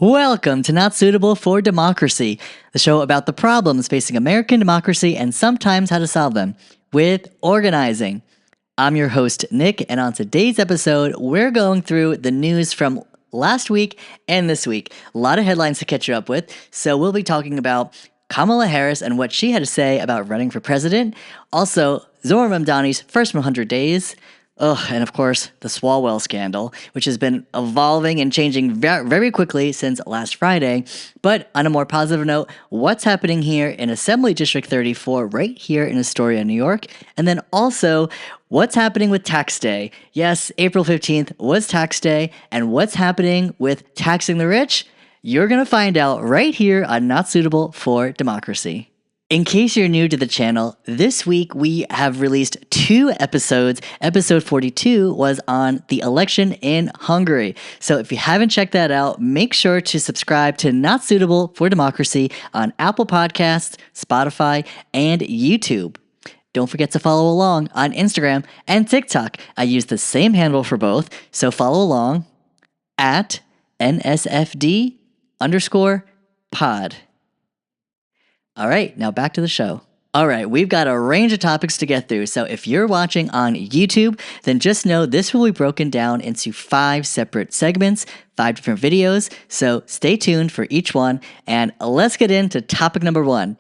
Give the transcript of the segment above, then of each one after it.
Welcome to Not Suitable for Democracy, the show about the problems facing American democracy and sometimes how to solve them with organizing. I'm your host, Nick, and on today's episode, we're going through the news from last week and this week. A lot of headlines to catch you up with, so we'll be talking about Kamala Harris and what she had to say about running for president, also Zohar Mamdani's first 100 days, and of course, the Swalwell scandal, which has been evolving and changing very quickly since last Friday. But on a more positive note, what's happening here in Assembly District 34, right here in Astoria, New York? And then also, what's happening with tax day? Yes, April 15th was tax day. And what's happening with taxing the rich? You're going to find out right here on Not Suitable for Democracy. In case you're new to the channel, this week we have released 2 episodes. Episode 42 was on the election in Hungary. So if you haven't checked that out, make sure to subscribe to Not Suitable for Democracy on Apple Podcasts, Spotify, and YouTube. Don't forget to follow along on Instagram and TikTok. I use the same handle for both, so follow along at NSFD_pod. All right, now back to the show. All right, we've got a range of topics to get through, so if you're watching on YouTube, then just know this will be broken down into 5 separate segments, 5 different videos, so stay tuned for each one, and let's get into topic number 1.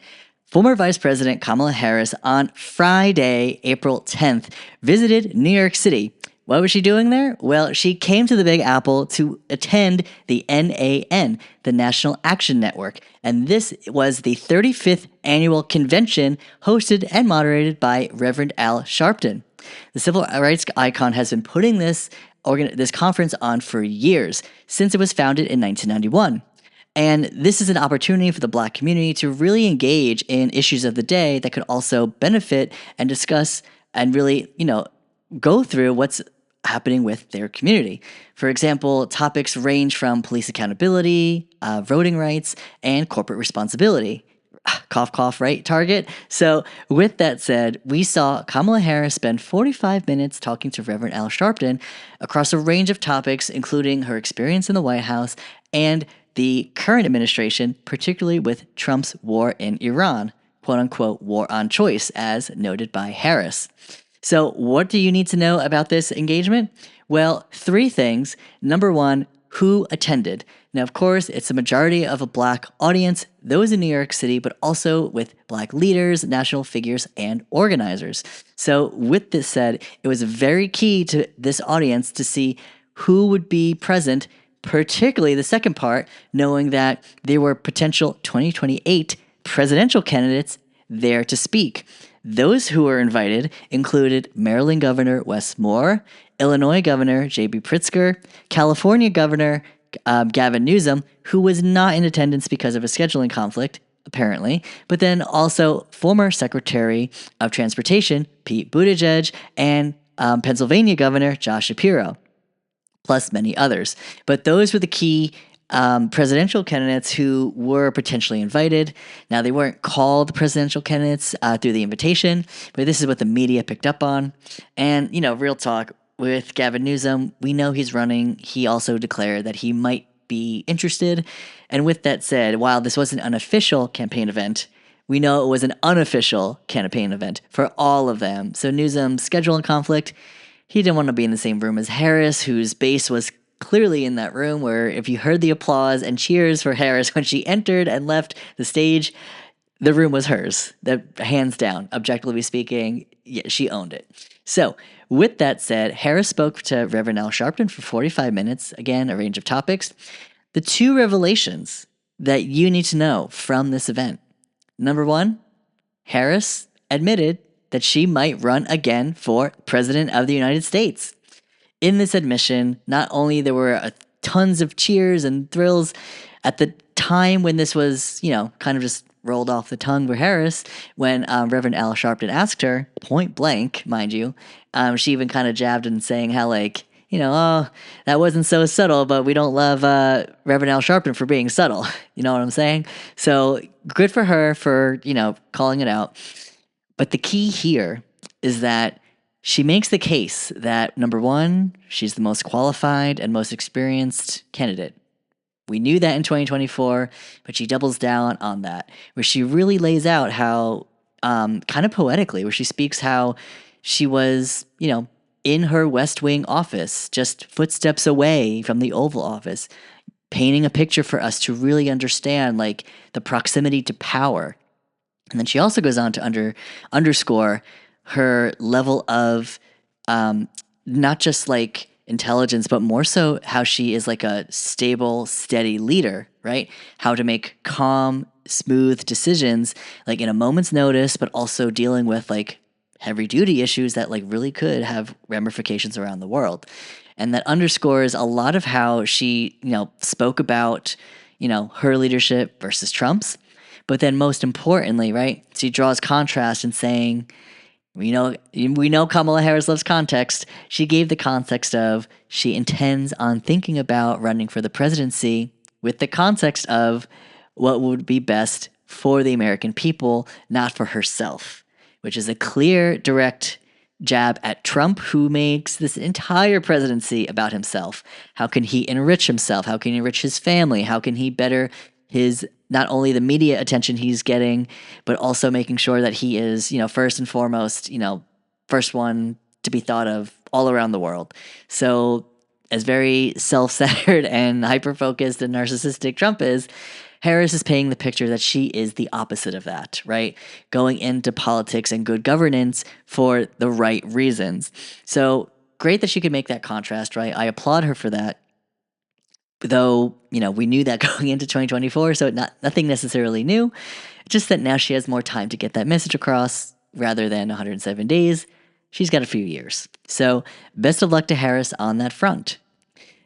Former Vice President Kamala Harris on Friday, April 10th, visited New York City. What was she doing there? Well, she came to the Big Apple to attend the NAN, the National Action Network, and this was the 35th annual convention hosted and moderated by Reverend Al Sharpton. The civil rights icon has been putting this conference on for years, since it was founded in 1991. And this is an opportunity for the Black community to really engage in issues of the day that could also benefit and discuss and really, go through what's happening with their community. For example, topics range from police accountability, voting rights, and corporate responsibility. Cough, cough, right, Target? So with that said, we saw Kamala Harris spend 45 minutes talking to Reverend Al Sharpton across a range of topics, including her experience in the White House and the current administration, particularly with Trump's war in Iran, quote-unquote war on choice, as noted by Harris. So what do you need to know about this engagement? Well, 3 things. Number 1, who attended? Now, of course, it's a majority of a Black audience, those in New York City, but also with Black leaders, national figures, and organizers. So with this said, it was very key to this audience to see who would be present, particularly the second part, knowing that there were potential 2028 presidential candidates there to speak. Those who were invited included Maryland Governor Wes Moore, Illinois Governor J.B. Pritzker, California Governor Gavin Newsom, who was not in attendance because of a scheduling conflict, apparently, but then also former Secretary of Transportation Pete Buttigieg and Pennsylvania Governor Josh Shapiro, plus many others. But those were the key presidential candidates who were potentially invited. Now, they weren't called presidential candidates through the invitation, but this is what the media picked up on. And, real talk, with Gavin Newsom, we know he's running. He also declared that he might be interested. And with that said, while this wasn't an official campaign event, we know it was an unofficial campaign event for all of them. So Newsom's scheduling conflict, he didn't want to be in the same room as Harris, whose base was clearly in that room, where if you heard the applause and cheers for Harris when she entered and left the stage, the room was hers. Hands down, objectively speaking, yeah, she owned it. So with that said, Harris spoke to Reverend Al Sharpton for 45 minutes, again, a range of topics. The 2 revelations that you need to know from this event. Number 1, Harris admitted that she might run again for President of the United States. In this admission, not only there were tons of cheers and thrills at the time when this was, kind of just rolled off the tongue for Harris, when Reverend Al Sharpton asked her, point blank, mind you, she even kind of jabbed in saying how, oh, that wasn't so subtle, but we don't love Reverend Al Sharpton for being subtle. You know what I'm saying? So good for her for, calling it out. But the key here is that she makes the case that, number 1, she's the most qualified and most experienced candidate. We knew that in 2024, but she doubles down on that, where she really lays out how, kind of poetically, where she speaks how she was, in her West Wing office, just footsteps away from the Oval Office, painting a picture for us to really understand like the proximity to power. And then she also goes on to underscore her level of not just like intelligence, but more so how she is like a stable, steady leader, right? How to make calm, smooth decisions like in a moment's notice, but also dealing with like heavy duty issues that like really could have ramifications around the world. And that underscores a lot of how she, spoke about, her leadership versus Trump's. But then most importantly, right, she draws contrast in saying, we know Kamala Harris loves context. She gave the context of she intends on thinking about running for the presidency with the context of what would be best for the American people, not for herself, which is a clear, direct jab at Trump, who makes this entire presidency about himself. How can he enrich himself? How can he enrich his family? How can he better his not only the media attention he's getting, but also making sure that he is, first and foremost, first one to be thought of all around the world. So as very self-centered and hyper-focused and narcissistic Trump is, Harris is painting the picture that she is the opposite of that, right? Going into politics and good governance for the right reasons. So great that she could make that contrast, right? I applaud her for that. Though, we knew that going into 2024, so nothing necessarily new. Just that now she has more time to get that message across rather than 107 days. She's got a few years. So best of luck to Harris on that front.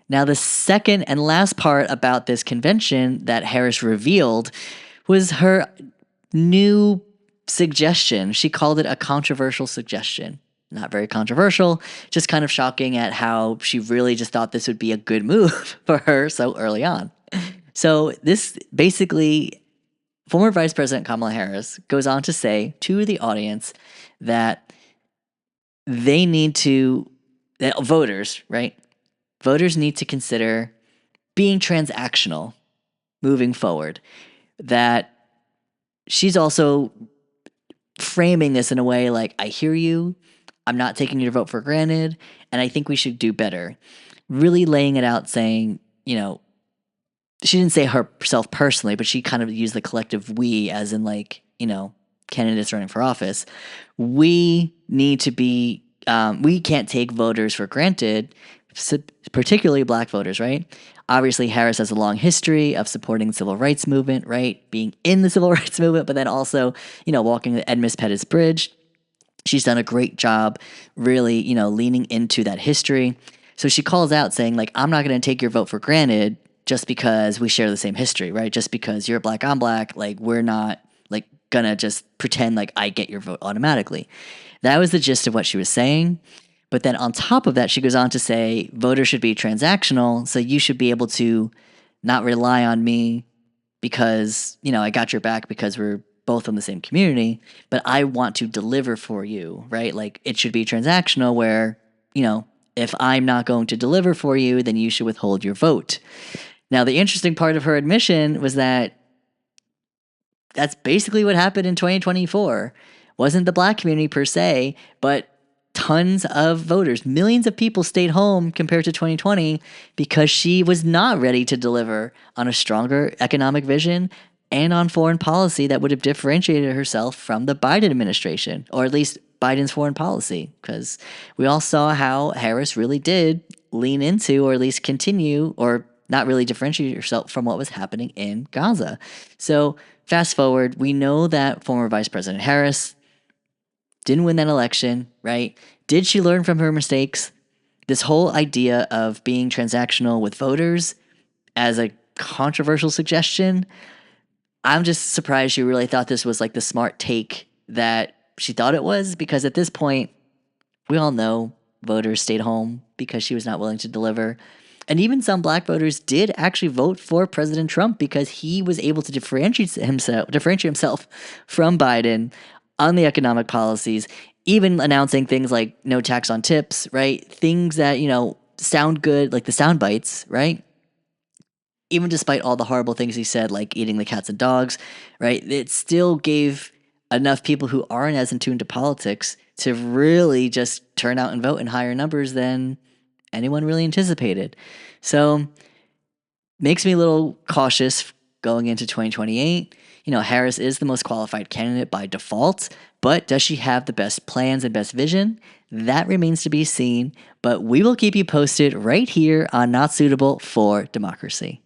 Now, the second and last part about this convention that Harris revealed was her new suggestion. She called it a controversial suggestion. Not very controversial, just kind of shocking at how she really just thought this would be a good move for her so early on. So this basically, former Vice President Kamala Harris goes on to say to the audience that voters, right? Voters need to consider being transactional moving forward. That she's also framing this in a way like, I hear you, I'm not taking your vote for granted, and I think we should do better. Really laying it out, saying, she didn't say herself personally, but she kind of used the collective we as in like, candidates running for office. We need to be, we can't take voters for granted, particularly black voters, right? Obviously, Harris has a long history of supporting the civil rights movement, right? Being in the civil rights movement, but then also, walking the Edmund Pettus Bridge. She's done a great job really, leaning into that history. So she calls out saying, like, I'm not going to take your vote for granted just because we share the same history, right? Just because you're black, I'm black, like, we're not, like, going to just pretend like I get your vote automatically. That was the gist of what she was saying. But then on top of that, she goes on to say, voters should be transactional, so you should be able to not rely on me because, I got your back because we're both from the same community, but I want to deliver for you, right? Like it should be transactional where, if I'm not going to deliver for you, then you should withhold your vote. Now, the interesting part of her admission was that that's basically what happened in 2024. Wasn't the black community per se, but tons of voters, millions of people stayed home compared to 2020 because she was not ready to deliver on a stronger economic vision and on foreign policy that would have differentiated herself from the Biden administration, or at least Biden's foreign policy, because we all saw how Harris really did lean into, or at least continue, or not really differentiate herself from what was happening in Gaza. So fast forward, we know that former Vice President Harris didn't win that election, right? Did she learn from her mistakes? This whole idea of being transactional with voters as a controversial suggestion, I'm just surprised she really thought this was like the smart take that she thought it was, because at this point, we all know voters stayed home because she was not willing to deliver. And even some black voters did actually vote for President Trump because he was able to differentiate himself from Biden on the economic policies, even announcing things like no tax on tips, right? Things that, sound good, like the sound bites, right? even despite all the horrible things he said, like eating the cats and dogs, right? It still gave enough people who aren't as in tune to politics to really just turn out and vote in higher numbers than anyone really anticipated. So makes me a little cautious going into 2028. Harris is the most qualified candidate by default, but does she have the best plans and best vision? That remains to be seen, but we will keep you posted right here on Not Suitable for Democracy.